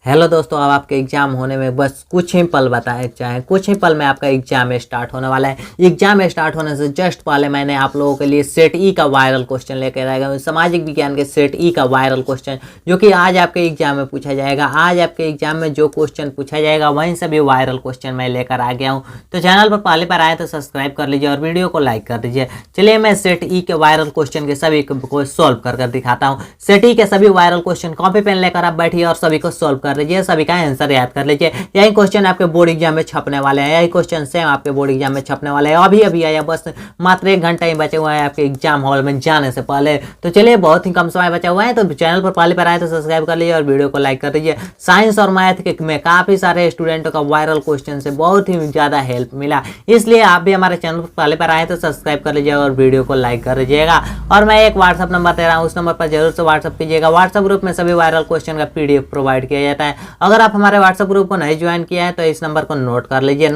Hello दोस्तों, अब आपके एग्जाम होने में बस कुछ ही पल बताए चाहे कुछ ही पल में आपका एग्जाम स्टार्ट होने वाला है। एग्जाम स्टार्ट होने से जस्ट पहले मैंने आप लोगों के लिए सेट ई का वायरल क्वेश्चन लेकर आएगा हूँ, सामाजिक विज्ञान के सेट ई का वायरल क्वेश्चन, जो कि आज आपके एग्जाम में पूछा जाएगा। आज आपके एग्जाम में जो क्वेश्चन पूछा जाएगा वहीं से भी वायरल क्वेश्चन मैं लेकर आ गया हूँ। तो चैनल पर पहले बार आए तो सब्सक्राइब कर लीजिए और वीडियो को लाइक कर दीजिए। चलिए मैं सेट ई के वायरल क्वेश्चन के सभी को सॉल्व कर दिखाता हूँ। सेट ई के सभी वायरल क्वेश्चन कॉपी पेन लेकर आप बैठिए और सभी को सॉल्व कर लीजिए, सभी का आंसर याद कर लीजिए। यही क्वेश्चन आपके बोर्ड एग्जाम में छपने वाले हैं, यही क्वेश्चन सेम आपके बोर्ड एग्जाम में छपने वाले हैं। अभी आया, बस मात्र 1 घंटा ही बचे हुआ है आपके एग्जाम हॉल में जाने से पहले। तो चलिए, बहुत ही कम समय बचा हुआ है, तो चैनल पर पहले पर आए तो सब्सक्राइब कर लीजिए और वीडियो को लाइक कर दीजिए। साइंस और मैथ में काफी सारे स्टूडेंटों का वायरल क्वेश्चन से बहुत ही ज्यादा हेल्प मिला, इसलिए आप भी हमारे चैनल पर पहले पर आए तो सब्सक्राइब कर लीजिए और वीडियो को लाइक कर दीजिएगा। और मैं एक व्हाट्सअप नंबर दे रहा हूँ, उस नंबर पर जरूर से व्हाट्सअप कीजिएगा। व्हाट्सअप ग्रुप में सभी वायरल क्वेश्चन का पीडीएफ प्रोवाइड किया जाता है। अगर आप हमारे व्हाट्सएप ग्रुप को नहीं ज्वाइन किया है तो इस नंबर को नोट कर लीजिए,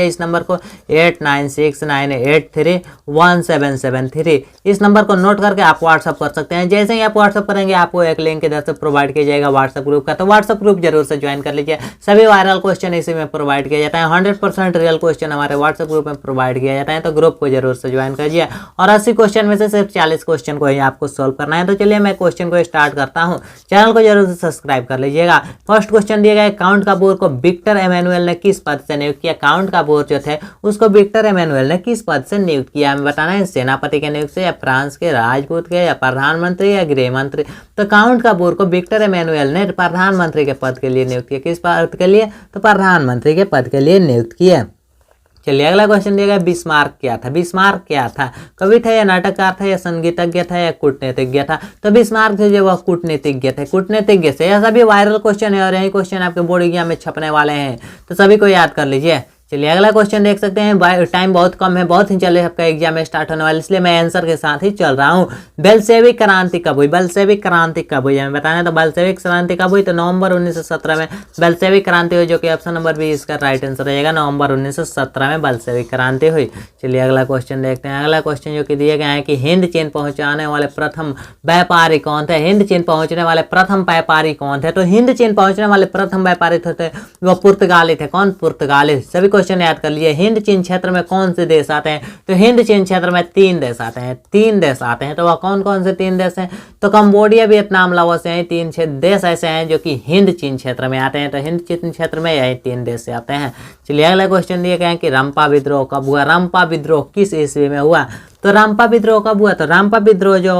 इस नंबर को 8969831773। इस नंबर को नोट करके आप व्हाट्सअप कर सकते हैं। जैसे ही आप व्हाट्सअप करेंगे आपको एक लिंक इधर से प्रोवाइड किया जाएगा व्हाट्सएप ग्रुप का, तो व्हाट्सएप ग्रुप जरूर से ज्वाइन कर लीजिए। सभी वायरल क्वेश्चन इसी में प्रोवाइड किया जाता है। 100% रियल क्वेश्चन हमारे व्हाट्सएप ग्रुप में प्रोवाइड किया जाता है, तो ग्रुप को जरूर से ज्वाइन करिए। और 80 क्वेश्चन में से सिर्फ 40 क्वेश्चन को ही आपको सोल्व करना है। तो चलिए मैं क्वेश्चन को स्टार्ट करता हूँ, चैनल को जरूर से सब्सक्राइब कर लीजिएगा। फर्स्ट क्वेश्चन दिया गया, काउंट का बोर को विक्टर एमेनुअल ने किस पद से नियुक्त किया। काउंट का बोर जो थे उसको विक्टर एमेनुअल ने किस पद से नियुक्त किया, हमें बताना है। सेनापति के नियुक्त से, या फ्रांस के राजपूत के, या प्रधानमंत्री, या गृह मंत्री। तो काउंट का बोर को विक्टर एमेनुअल ने प्रधानमंत्री के पद के लिए नियुक्त किया। किस पद के लिए? तो प्रधानमंत्री के पद के लिए नियुक्त किया। चलिए अगला क्वेश्चन दिया गया, बिस्मार्क क्या था। बिस्मार्क क्या था? कवि था, या नाटककार था, या संगीतज्ञ था, या कूटनीतिज्ञ था। तो बिस्मार्क जो वह कूटनीतिज्ञ थे। कूटनीतिज्ञ से यह सभी वायरल क्वेश्चन है और यही क्वेश्चन आपके बोर्ड एग्जाम में छपने वाले हैं, तो सभी को याद कर लीजिए। चलिए अगला क्वेश्चन देख सकते हैं। टाइम बहुत कम है, बहुत ही जल्दी आपका एग्जाम स्टार्ट होने वाला है, इसलिए मैं आंसर के साथ ही चल रहा हूँ। बेल्शेविक क्रांति कब हुई? बेल्शेविक क्रांति कब हुई हमें बताना है। तो बेल्शेविक क्रांति कब हुई? तो नवंबर 1917 में बेल्शेविक क्रांति हुई, जो कि ऑप्शन नंबर बी इसका राइट आंसर रहेगा। नवंबर 1917 में बेल्शेविक क्रांति हुई। चलिए अगला क्वेश्चन देखते हैं। अगला क्वेश्चन जो कि दिया गया है कि हिंद चीन पहुंचाने वाले प्रथम व्यापारी कौन थे। हिंद चीन पहुंचने वाले प्रथम व्यापारी कौन थे? तो हिंद चीन पहुंचने वाले प्रथम व्यापारी थे वो पुर्तगाली थे। कौन? पुर्तगाली। सभी क्वेश्चन याद कर लिए। हिंद चीन क्षेत्र में कौन से देश आते हैं? तो हिंद चीन क्षेत्र में 3 देश आते हैं, 3 देश आते हैं। तो वह कौन कौन से 3 देश हैं? तो कंबोडिया, वियतनाम, लाओस, यही 3 देश ऐसे हैं जो कि हिंद चीन क्षेत्र में आते हैं। तो हिंद चीन क्षेत्र में यही 3 देश से आते हैं। चलिए अगला क्वेश्चन दिए गए हैं कि रंपा विद्रोह कब हुआ। रंपा विद्रोह किस ईस्वी में हुआ? तो रंपा विद्रोह कब हुआ? तो रंपा विद्रोह जो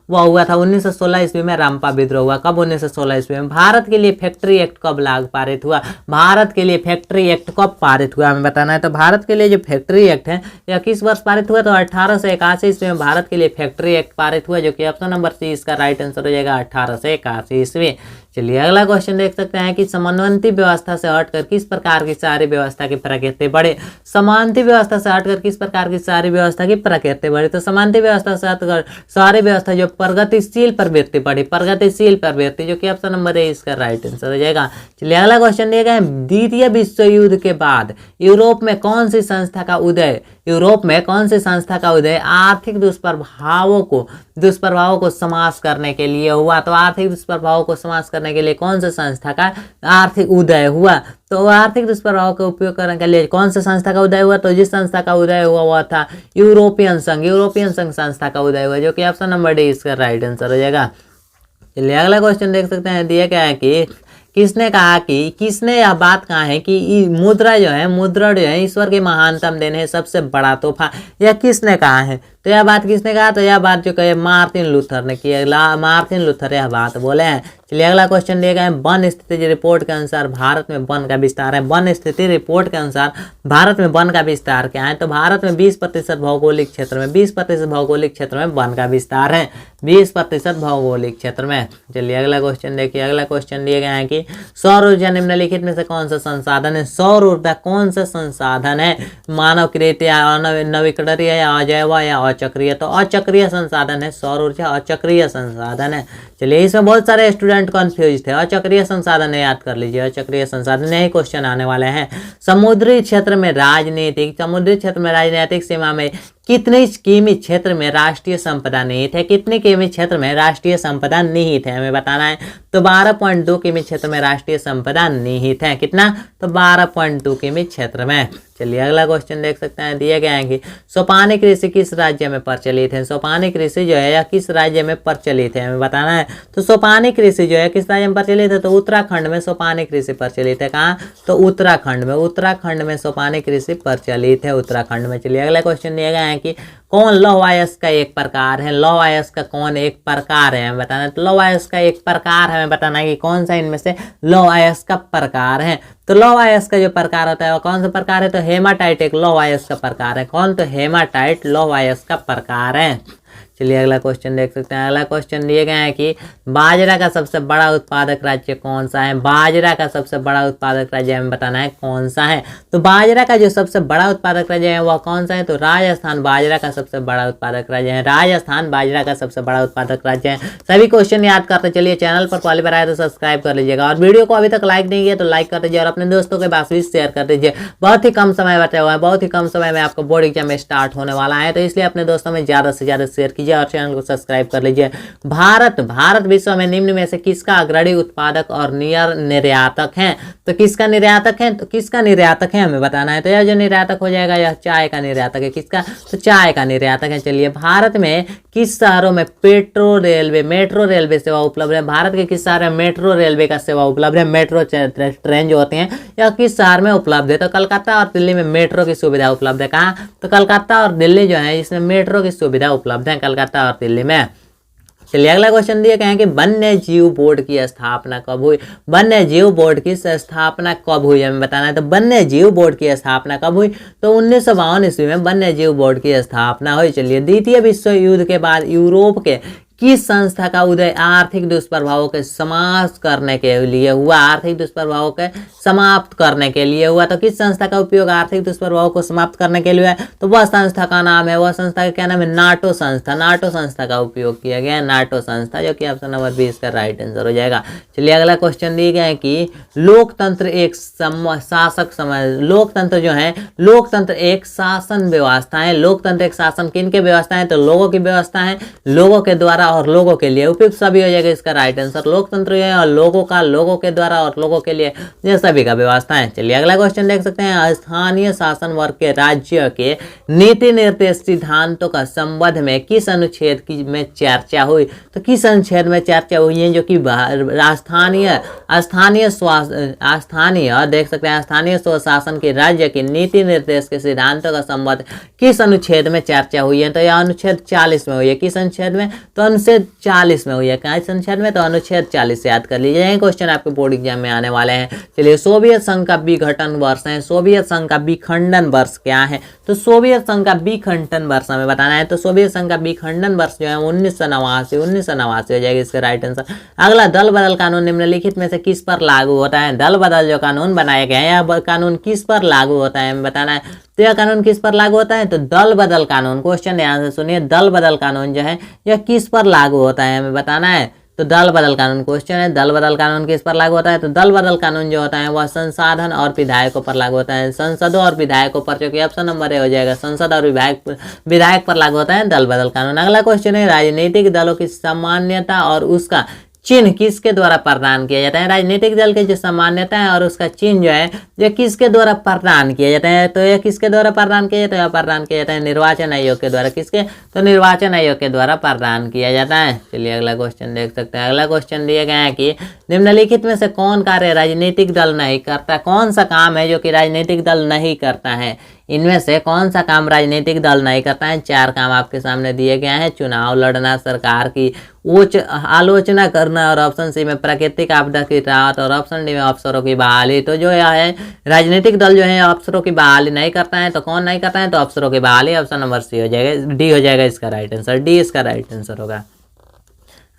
वह हुआ था 1916 ईस्वी में रंपा विद्रोह हुआ। कब? 1916 ईस्वी में। भारत के लिए फैक्ट्री एक्ट कब लागू पारित हुआ? भारत के लिए फैक्ट्री एक्ट कब पारित हुआ हमें बताना है। तो भारत के लिए जो फैक्ट्री एक्ट है यह किस वर्ष पारित हुआ? तो 1881 ईस्वी में भारत के लिए फैक्ट्री एक्ट पारित हुआ, जो कि ऑप्शन नंबर सी इसका राइट आंसर हो जाएगा, 1881 ईस्वी। चलिए अगला क्वेश्चन देख सकते हैं कि समन्वयी व्यवस्था से हटकर किस प्रकार की सारी व्यवस्था की प्रकृति बढ़े। समानती व्यवस्था से हटकर किस प्रकार की सारी व्यवस्था की प्रकृति बढ़े। तो समानती व्यवस्था से हटकर सारी व्यवस्था जो प्रगतिशील प्रवृत्ति बढ़ी, प्रगतिशील प्रवृत्ति, जो कि ऑप्शन नंबर ए इसका राइट आंसर हो जाएगा। चलिए अगला क्वेश्चन दिया गया है, द्वितीय विश्व युद्ध के बाद यूरोप में कौन सी संस्था का उदय, यूरोप में कौन सी संस्था का उदय आर्थिक दुष्प्रभावों को समाप्त करने के लिए हुआ। तो आर्थिक दुष्प्रभावों को समाप्त करने के लिए कौन सी संस्था का आर्थिक उदय हुआ? तो आर्थिक दुष्प्रभाव का उपयोग करने के लिए कौन सी संस्था का उदय हुआ? तो जिस संस्था का उदय हुआ वह था यूरोपियन संघ। यूरोपियन संघ संस्था का उदय हुआ, जो कि ऑप्शन नंबर डी इसका राइट आंसर हो जाएगा। चलिए अगला क्वेश्चन देख सकते हैं। दिया क्या है कि किसने कहा कि किसने यह बात कहा है कि मुद्रा जो है ईश्वर की महानतम देन है, सबसे बड़ा तोहफा। यह किसने कहा है? तो यह बात किसने कहा? तो यह बात जो कहे मार्टिन लूथर ने की है। मार्टिन लूथर यह बात बोले हैं। चलिए अगला क्वेश्चन दिया गया है, वन स्थिति रिपोर्ट के अनुसार भारत में वन का विस्तार है। वन स्थिति रिपोर्ट के अनुसार भारत में वन का विस्तार क्या है? तो भारत में 20% भौगोलिक क्षेत्र में 20% भौगोलिक क्षेत्र में वन का विस्तार है, 20% भौगोलिक क्षेत्र में। चलिए अगला क्वेश्चन देखिए। अगला क्वेश्चन दिए गए हैं कि सौर ऊर्जा निम्नलिखित में से कौन सा संसाधन है। सौर ऊर्जा कौन सा संसाधन है? मानवकृत, या नवीकरणीय, या अजैव, या अचक्रीय। तो अचक्रीय संसाधन है सौर ऊर्जा, अचक्रीय संसाधन है। चलिए इसमें बहुत सारे स्टूडेंट कंफ्यूज थे। अचक्रीय संसाधन याद कर लीजिए, अचक्रीय संसाधन यही क्वेश्चन आने वाले हैं। समुद्री क्षेत्र में राजनीतिक सीमा में कितने किमी क्षेत्र में राष्ट्रीय संपदा निहित है? कितने किमी क्षेत्र में राष्ट्रीय संपदा निहित है हमें बताना है। तो 12.2 किमी क्षेत्र में राष्ट्रीय संपदा निहित है। कितना? तो 12.2 किमी क्षेत्र में। चलिए अगला क्वेश्चन देख सकते हैं, दिए गए हैं कि सोपानी कृषि किस राज्य में प्रचलित है? सोपानी कृषि जो है या किस राज्य में प्रचलित है हमें बताना है। तो सोपानी कृषि जो है किस राज्य में प्रचलित है? तो उत्तराखंड में सोपानी कृषि प्रचलित है। कहाँ? तो उत्तराखंड में। उत्तराखंड में सोपानी कृषि प्रचलित है, उत्तराखंड में। चलिए अगला क्वेश्चन दिए गए हैं कि कौन लौह अयस्क का एक प्रकार है? लौह अयस्क का कौन एक प्रकार है हमें बताना है। तो लौह अयस्क का एक प्रकार हमें बताना है कि कौन सा इनमें से लौह अयस्क का प्रकार है। तो लौह अयस्क का जो प्रकार होता है वो कौन सा प्रकार है? तो हेमाटाइट एक लौह अयस्क का प्रकार है। कौन? तो हेमाटाइट लौह अयस्क का प्रकार है। चलिए अगला क्वेश्चन देख सकते हैं। अगला क्वेश्चन दिए गए हैं कि बाजरा का सबसे बड़ा उत्पादक राज्य कौन सा है? बाजरा का सबसे बड़ा उत्पादक राज्य हमें बताना है कौन सा है। तो बाजरा का जो सबसे बड़ा उत्पादक राज्य है वह कौन सा है? तो राजस्थान बाजरा का सबसे बड़ा उत्पादक राज्य है। राजस्थान बाजरा का सबसे बड़ा उत्पादक राज्य है। सभी क्वेश्चन याद करते चलिए। चैनल पर पहली बार आए तो सब्सक्राइब कर लीजिएगा और वीडियो को अभी तक लाइक नहीं किया तो लाइक कर दीजिए और अपने दोस्तों के पास भी शेयर कर दीजिए। बहुत ही कम समय बचा हुआ है, बहुत ही कम समय में आपका बोर्ड एग्जाम स्टार्ट होने वाला है, तो इसलिए अपने दोस्तों में ज्यादा से ज्यादा शेयर कीजिए और चैनल को सब्सक्राइब कर लीजिए। भारत विश्व में निम्न में से किसका अग्रणी उत्पादक और निर्यातक है? तो किसका निर्यातक है? तो किसका निर्यातक है हमें बताना है। तो यह जो निर्यातक हो जाएगा यह चाय का निर्यातक है। किसका? तो चाय का निर्यातक है। चलिए भारत में किस शहरों में मेट्रो रेलवे सेवा उपलब्ध है? भारत के किस शहर में मेट्रो रेलवे का सेवा उपलब्ध है? मेट्रो ट्रेन जो होती हैं यह किस शहर में उपलब्ध है? तो कलकत्ता और दिल्ली में मेट्रो की सुविधा उपलब्ध है। कहाँ? तो कलकत्ता और दिल्ली जो है इसमें मेट्रो की सुविधा उपलब्ध है, कलकत्ता और दिल्ली में। चलिए अगला क्वेश्चन दिया कहें कि वन्य जीव बोर्ड की स्थापना कब हुई? वन्य जीव बोर्ड की स्थापना कब हुई हमें बताना है। तो वन्य जीव बोर्ड की स्थापना कब हुई? तो 1952 ईस्वी में वन्य जीव बोर्ड की स्थापना हुई। चलिए द्वितीय विश्व युद्ध के बाद यूरोप के किस संस्था का उदय आर्थिक दुष्प्रभावों के समाप्त करने के लिए हुआ? आर्थिक दुष्प्रभावों के समाप्त करने के लिए हुआ। तो किस संस्था का उपयोग आर्थिक दुष्प्रभावों को समाप्त करने के लिए है? तो वह संस्था का नाम है, वह संस्था का क्या नाम है? नाटो संस्था। नाटो संस्था का उपयोग किया गया है, नाटो संस्था, जो कि ऑप्शन नंबर 20 का राइट आंसर हो जाएगा। चलिए अगला क्वेश्चन दिए गए कि लोकतंत्र एक शासक समाज, लोकतंत्र जो है, लोकतंत्र एक शासन व्यवस्था है। लोकतंत्र एक शासन किन के व्यवस्था है? तो लोगों की व्यवस्था है, लोगों के द्वारा और लोगों के लिए। उपयुक्त सभी हो जाएगा इसका राइट आंसर। लोकतंत्र है और लोगों का, लोगों के द्वारा और लोगों के लिए, ये सभी का व्यवस्था है। चलिए अगला क्वेश्चन देख सकते हैं। स्थानीय शासन वर्ग के राज्य के नीति निर्देश सिद्धांतों का संबंध में किस अनुच्छेद की में चर्चा हुई? तो किस अनुच्छेद में चर्चा हुई है? जो कि स्थानीय देख सकते हैं, स्थानीय स्वशासन के राज्य के नीति निर्देश के सिद्धांतों का संबंध किस अनुच्छेद में चर्चा हुई है? तो यह अनुच्छेद 40 में हुई है। किस अनुच्छेद में? तो अनुच्छेद 40 में हुई है। किस अनुच्छेद में? तो अनुच्छेद 40 से याद कर लीजिए। यही क्वेश्चन आपके बोर्ड एग्जाम में आने वाले हैं। चलिए सोवियत संघ का विघटन वर्ष है, सोवियत संघ का विखंडन वर्ष क्या है? तो सोवियत संघ का विखंडन वर्ष हमें बताना है। तो सोवियत संघ का विखंडन वर्ष जो है 1989 हो जाएगा इसका राइट आंसर। अगला, दल बदल कानून निम्नलिखित में से किस पर लागू होता है? दल बदल जो कानून बनाया गया है यह कानून किस पर लागू होता है हमें बताना है। तो यह कानून किस पर लागू होता है? तो दल बदल कानून। क्वेश्चन ध्यान से सुनिए, दल बदल कानून जो है यह किस पर लागू होता है हमें बताना है। तो दल बदल कानून क्वेश्चन है, दल बदल कानून किस पर लागू होता है? तो दल बदल कानून जो होता है वह संसाधन और विधायकों पर लागू होता है, संसदों और विधायकों पर, जो कि ऑप्शन नंबर ए हो जाएगा। संसद और विधायक पर लागू होता है दल बदल कानून। अगला क्वेश्चन है, राजनीतिक दलों की सामान्यता और उसका चिन्ह किसके द्वारा प्रदान किया जाता है? राजनीतिक दल के जो सामान्यता है और उसका चिन्ह जो है ये किसके द्वारा प्रदान किया जाता है? तो यह किसके द्वारा प्रदान किया जाता है? प्रदान किया जाता है निर्वाचन आयोग के द्वारा। किसके? तो निर्वाचन आयोग के द्वारा प्रदान किया जाता है। चलिए अगला क्वेश्चन देख सकते हैं। अगला क्वेश्चन दिए गए हैं कि निम्नलिखित में से कौन कार्य राजनीतिक दल नहीं करता? कौन सा काम है जो कि राजनीतिक दल नहीं करता है? इनमें से कौन सा काम राजनीतिक दल नहीं करता है? 4 काम आपके सामने दिए गए हैं। चुनाव लड़ना, सरकार की उच्च आलोचना करना, और ऑप्शन सी में प्राकृतिक आपदा की राहत, और ऑप्शन डी में अफसरों की बहाली। तो जो यह है राजनीतिक दल जो है अफसरों की बहाली नहीं करता है। तो कौन नहीं करता है? तो अफसरों की बहाली। ऑप्शन नंबर सी हो जाएगा, डी हो जाएगा इसका राइट आंसर। डी इसका राइट आंसर होगा।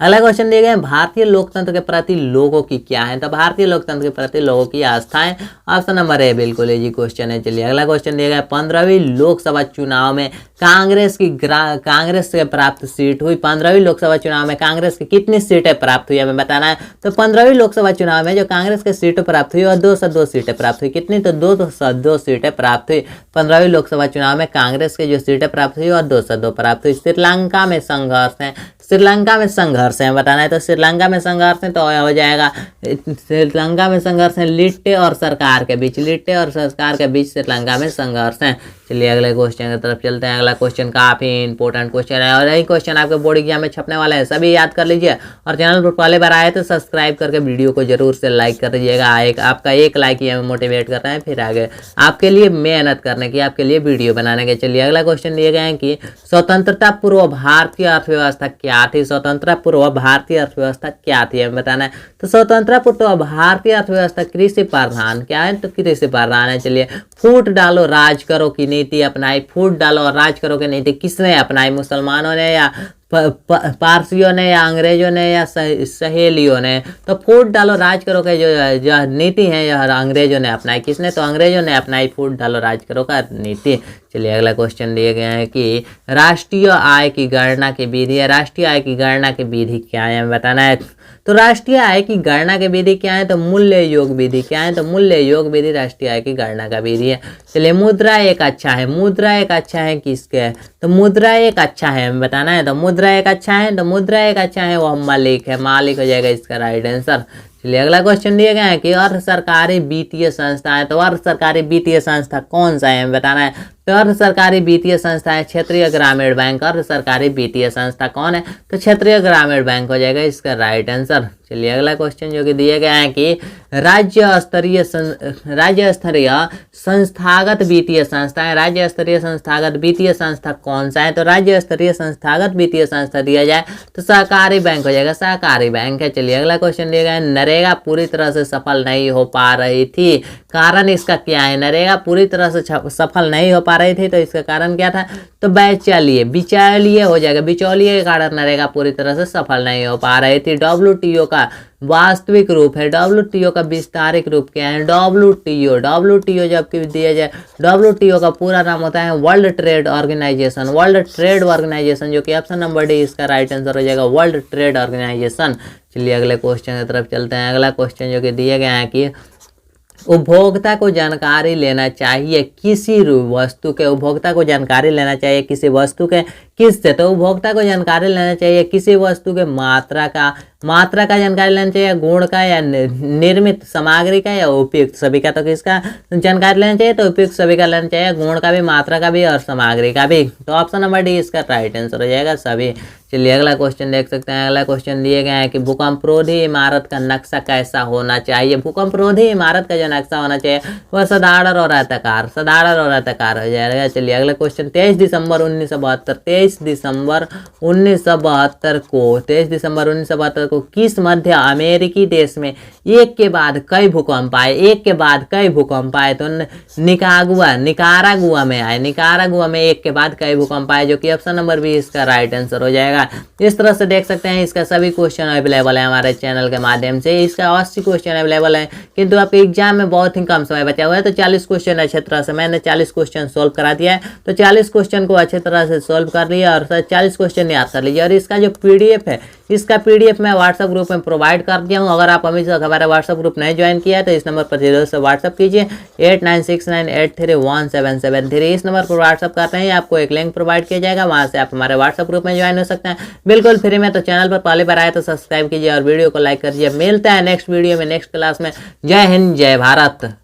अगला क्वेश्चन दिए गए, भारतीय लोकतंत्र के प्रति लोगों की क्या है? तो भारतीय लोकतंत्र के प्रति लोगों की आस्थाएं। ऑप्शन नंबर ए बिल्कुल इजी क्वेश्चन है। चलिए अगला क्वेश्चन दिया गया, 15वीं लोकसभा चुनाव में कांग्रेस से प्राप्त सीट हुई 15वीं लोकसभा चुनाव में कांग्रेस की कितनी सीटें प्राप्त हुई हमें बताना है। तो 15वीं लोकसभा चुनाव में जो कांग्रेस की सीटें प्राप्त हुई और 202 सीटें प्राप्त हुई। कितनी? तो 202 सीटें प्राप्त हुई 15वीं लोकसभा चुनाव में कांग्रेस की जो सीटें प्राप्त हुई और 202 प्राप्त हुई। श्रीलंका में संघर्ष है, श्रीलंका में संघर्ष है बताना है। तो श्रीलंका में संघर्ष है तो हो जाएगा, श्रीलंका में संघर्ष है लिट्टे और सरकार के बीच, लिट्टे और सरकार के बीच श्रीलंका में संघर्ष है। चलिए अगले क्वेश्चन की तरफ चलते हैं। अगला क्वेश्चन काफी इंपॉर्टेंट क्वेश्चन है और यही क्वेश्चन आपके बोर्ड एग्जाम में छपने वाले हैं, सभी याद कर लीजिए। और चैनल पर पहले बार आए तो सब्सक्राइब करके वीडियो को जरूर से लाइक कर दीजिएगा। आपका एक लाइक ही हमें मोटिवेट करता है फिर आगे आपके लिए मेहनत करने की, आपके लिए वीडियो बनाने के। चलिए अगला क्वेश्चन दिए गए हैं कि स्वतंत्रता पूर्व भारतीय अर्थव्यवस्था क्या थी? स्वतंत्रता पूर्व भारतीय अर्थव्यवस्था क्या थी हमें बताना है। तो स्वतंत्रता पूर्व भारतीय अर्थव्यवस्था कृषि प्रधान क्या है? तो कृषि प्रधान है। चलिए फूट डालो राज करो की नीति अपनाई, फूट डालो और राज करो की नीति किसने अपनाई? मुसलमानों ने या पारसियों ने या अंग्रेजों ने या सहेलियों ने? तो फूट डालो राज करो के जो नीति है यह अंग्रेजों ने अपनाई। किसने? तो अंग्रेजों ने अपनाई फूट डालो राज करो का नीति। चलिए अगला क्वेश्चन दिए गए हैं कि राष्ट्रीय आय की गणना की विधि है। राष्ट्रीय आय की गणना की विधि क्या है हमें बताना है। तो राष्ट्रीय आय की गणना की विधि क्या है? तो मूल्य योग विधि क्या है? तो मूल्य योग विधि राष्ट्रीय आय की गणना का विधि है। चलिए मुद्रा एक अच्छा है, मुद्रा एक अच्छा है किसके? तो मुद्रा एक अच्छा है हमें बताना है। तो मुद्रा एक अच्छा है, तो मुद्रा एक अच्छा है वह मालिक है, मालिक हो जाएगा इसका राइट आंसर। चलिए अगला क्वेश्चन दिया गया है कि अर्ध सरकारी वित्तीय संस्था है। तो अर्ध सरकारी वित्तीय संस्था कौन सा है हमें बताना है। तो अर्ध सरकारी वित्तीय संस्था है क्षेत्रीय ग्रामीण बैंक। अर्ध सरकारी वित्तीय संस्था कौन है? तो क्षेत्रीय ग्रामीण बैंक हो जाएगा इसका राइट आंसर। चलिए अगला क्वेश्चन जो कि दिए गए हैं कि राज्य स्तरीय संस्थागत वित्तीय संस्था है। राज्य स्तरीय संस्थागत वित्तीय संस्था कौन सा है? तो राज्य स्तरीय संस्थागत वित्तीय संस्था दिया जाए तो सहकारी बैंक हो जाएगा, सहकारी बैंक है। चलिए अगला क्वेश्चन दिया गया है नरेगा पूरी तरह से सफल नहीं हो पा रही थी, कारण इसका क्या है? नरेगा पूरी तरह से सफल नहीं हो पा रही थी तो इसका कारण क्या था? तो बिचौलिए हो जाएगा, बिचौलिए के कारण नरेगा पूरी तरह से सफल नहीं हो पा रही थी। WTO का वास्तविक रूप है, WTO का विस्तारित रूप क्या है? WTO जब दिया जाए, WTO का पूरा नाम होता है world trade organization, world trade organization, जो कि ऑप्शन नंबर डी इसका राइट आंसर हो जाएगा, वर्ल्ड ट्रेड ऑर्गेनाइजेशन। चलिए अगले क्वेश्चन की तरफ चलते हैं। अगला क्वेश्चन जो कि दिए गए हैं कि उपभोक्ता को जानकारी लेना चाहिए किसी वस्तु के, उपभोक्ता को जानकारी लेना चाहिए किसी वस्तु के किससे? तो उपभोक्ता को जानकारी लेना चाहिए किसी वस्तु के मात्रा का जानकारी लेना चाहिए, गुण का या निर्मित सामग्री का या उपयुक्त सभी का। तो किसका जानकारी लेना चाहिए? तो उपयुक्त सभी का लेना चाहिए, गुण का भी, मात्रा का भी और सामग्री का भी। तो ऑप्शन नंबर डी इसका राइट आंसर हो जाएगा सभी। चलिए अगला क्वेश्चन देख सकते हैं। अगला क्वेश्चन दिए गए हैं कि भूकंपरोधी इमारत का नक्शा कैसा होना चाहिए? भूकंपरोधी इमारत का जो नक्शा होना चाहिए वह साधारण और आयताकार, साधारण और आयताकार हो जाएगा। चलिए अगला क्वेश्चन 23 दिसंबर 1972 को किस मध्य अमेरिकी देश में एक के बाद कई भूकंप आए? तो निकारागुआ में आए, निकारागुआ में एक के बाद कई भूकंप आए, जो कि ऑप्शन नंबर बी इसका राइट आंसर हो जाएगा। इस तरह से देख सकते हैं इसका सभी क्वेश्चन अवेलेबल है हमारे चैनल के माध्यम से। इसका 80 क्वेश्चन अवेलेबल है, किंतु आपके एग्जाम में बहुत ही कम समय बचा हुआ है। तो 40 क्वेश्चन अच्छी तरह से मैंने 40 क्वेश्चन सोल्व करा दिया है। तो 40 क्वेश्चन को अच्छी तरह से सोल्व कर लिया और 40 क्वेश्चन याद कर लीजिए। और इसका जो PDF है, इसका PDF मैं व्हाट्सएप ग्रुप में प्रोवाइड कर दिया हूँ। अगर आप अभी तक हमारा व्हाट्सएप ग्रुप नहीं ज्वाइन किया है तो इस नंबर पर जरूर से व्हाट्सएप कीजिए 8969831773। इस नंबर पर व्हाट्सएप करते हैं आपको एक लिंक प्रोवाइड किया जाएगा, वहाँ से आप हमारे व्हाट्सएप ग्रुप में ज्वाइन हो सकते हैं बिल्कुल फ्री में। तो चैनल पर पहली बार आए तो सब्सक्राइब कीजिए और वीडियो को लाइक कर दीजिए। मिलते हैं नेक्स्ट वीडियो में, नेक्स्ट क्लास में। जय हिंद, जय भारत।